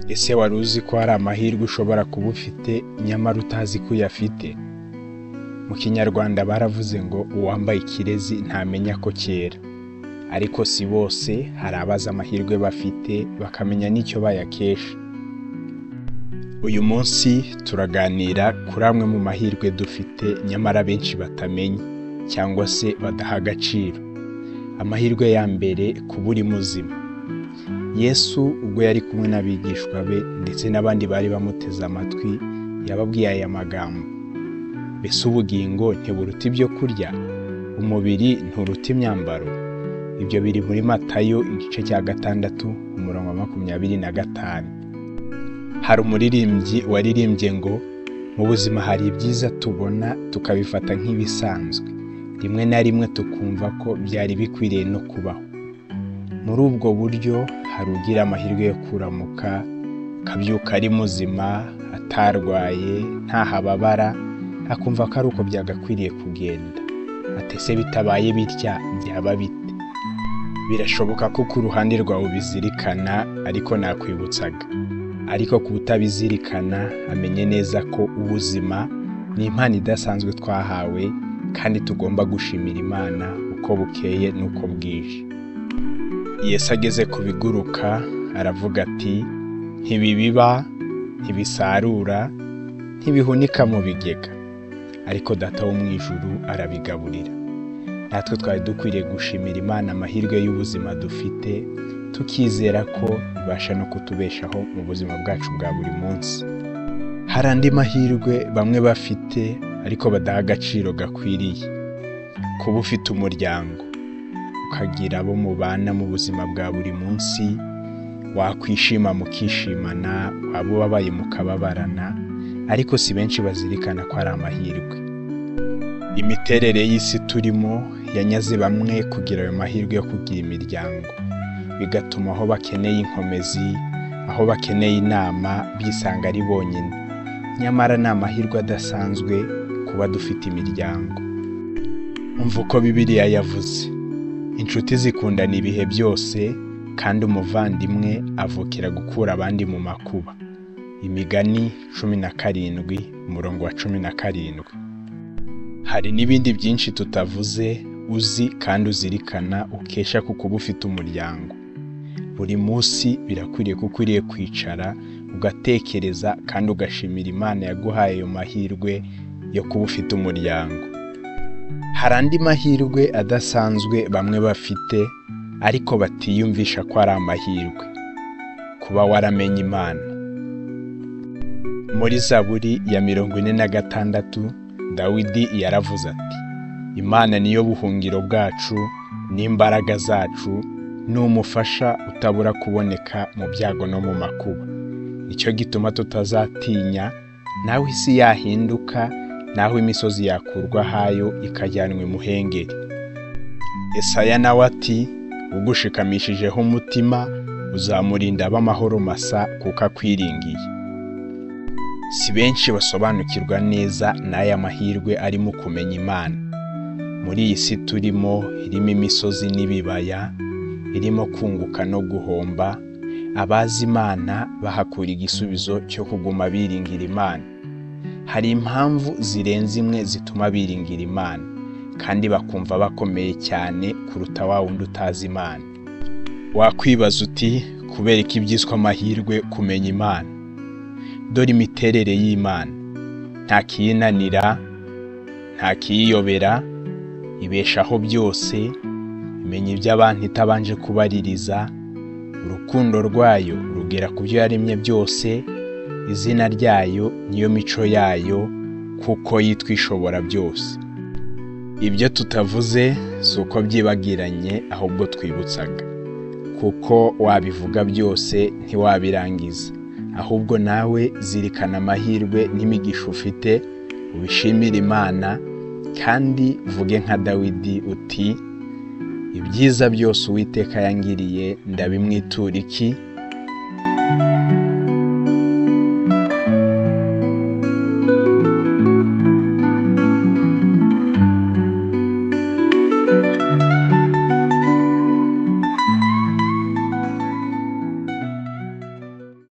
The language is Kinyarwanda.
Ese wari uzi ko hari amahirwe ushobora kuba ufite nyamara utazi ko uyafite? Mu Kinyarwanda baravuze ngo uwambaye ikirezi ntamenya ko cyera. Ariko si bose, hari abazi amahirwe bafite bakamenya n'icyo bayakesha. Uyu munsi turaganira kuri amwe mu mahirwe dufite nyamara benshi batamenya cyangwa se badaha agaciro. Amahirwe ya mbere, kuba uri muzima. Yesu ubwo yari kumwe n'abigishwa be ndetse n'abandi bari bamuteze amatwi, yababwiye aya magambo: mbese ubugingo ntiburuta ibyo kurya, umubiri nturuta imyambaro? Ibyo biri muri Matayo igice cya 6 umurongo wa 25. Hari umuririmbyi waririmbye ngo mu buzima hari ibyiza tubona tukabifata nk'ibisanzwe, rimwe na rimwe tukumva ko byari bikwiriye no kubaho. Muri ubwo buryo hari ugira amahirwe yo kuramuka, akabyuka ari muzima, atarwaye, ntahababara, akumva ko ari uko byagakwiriye kugenda. Atese bitabaye bitya byaba bite? Birashoboka ko ku ruhande rwawe ubizirikana, ariko nakwibutsaga. Ariko kutabizirikana, amenye neza ko ubuzima ni impano idasanzwe twahawe, kandi tugomba gushimira Imana uko bukeye n'uko bwije. Yesu ageze ku biguruka aravuga ati: ntibibiba, ntibisarura, ntibihunika mu bigega, ariko Data wo mu ijuru arabigaburira. Natwe twari dukwiriye gushimira Imana amahirwe y'ubuzima dufite, tukizera ko ibasha no kutubeshaho mu buzima bwacu bwa buri munsi. Hari andi mahirwe bamwe bafite ariko badaha agaciro gakwiriye. Kuba ufite umuryango, ukagira abo mubana mu buzima bwa buri munsi, wakwishima mukishimana, waba ubabaye mukababarana, ariko si benshi bazirikana ko ari amahirwe. Imiterere y'isi turimo yanyaze bamwe kugira ayo mahirwe yo kugira imiryango, bigatuma aho bakeneye inkomezi, aho bakeneye inama, bisanga ari bonyine. Nyamara ni amahirwe adasanzwe kuba dufite imiryango. Umva uko Bibiliya yavuze: inshuti zikundana ibihe byose, kandi umuvandimwe avukira gukura abandi mu makuba. Imigani 17 umurongo wa 17. Hari n'ibindi byinshi tutavuze uzi kandi uzirikana ukesha ku kuba ufite umuryango. Buri munsi birakwiriye ko ukwiriye kwicara ugatekereza kandi ugashimira Imana yaguhaye ayo mahirwe yo kuba ufite umuryango. Hari andi mahirwe adasanzwe bamwe bafite ariko batiyumvisha ko ari amahirwe: kuba waramenye Imana. Muri Zaburi ya 46 Dawidi yaravuze ati: Imana niyo buhungiro bwacu n'imbaraga zacu, n'umufasha utabura kuboneka mu byago no mu makuba. Nicyo gituma tutazatinya, naho isi yahinduka, naho imisozi yakurwa hayo ikajyanwa imuhengeri. Yesaya nawe ati: ugushikamishije umutima uzamurinda ab'amahoro masa, kuko akwiringiye. Si benshi basobanukirwa neza n'aya mahirwe arimo kumenya Imana. Muri iyi si turimo, irimo imisozi n'ibibaya, irimo kunguka no guhomba, abazi Imana bahakura igisubizo cyo kuguma biringira Imana. Hari impamvu zirenze imwe zituma biringira Imana, kandi bakumva bakomeye cyane kuruta wa wundi utazi Imana. Wakwibaza uti: kubera iki byiswe amahirwe kumenya Imana? Dore imiterere y'Imana: nta kiyinanira, nta kiyiyobera, ibeshaho byose, imenya iby'abantu itabanje kubaririza, urukundo rwayo rugera ku byo yaremye byose, izina ryayo niyo mico yayo, kuko yitwa ishobora byose. Ibyo tutavuze si uko byibagiranye, ahubwo twibutsaga, kuko wabivuga byose ntiwabirangiza. Ahubwo nawe zirikana amahirwe n'imigisha ufite, ubishimire Imana, kandi uvuge nka Dawidi uti: ibyiza byose Uwiteka yangiriye ndabimwitura iki?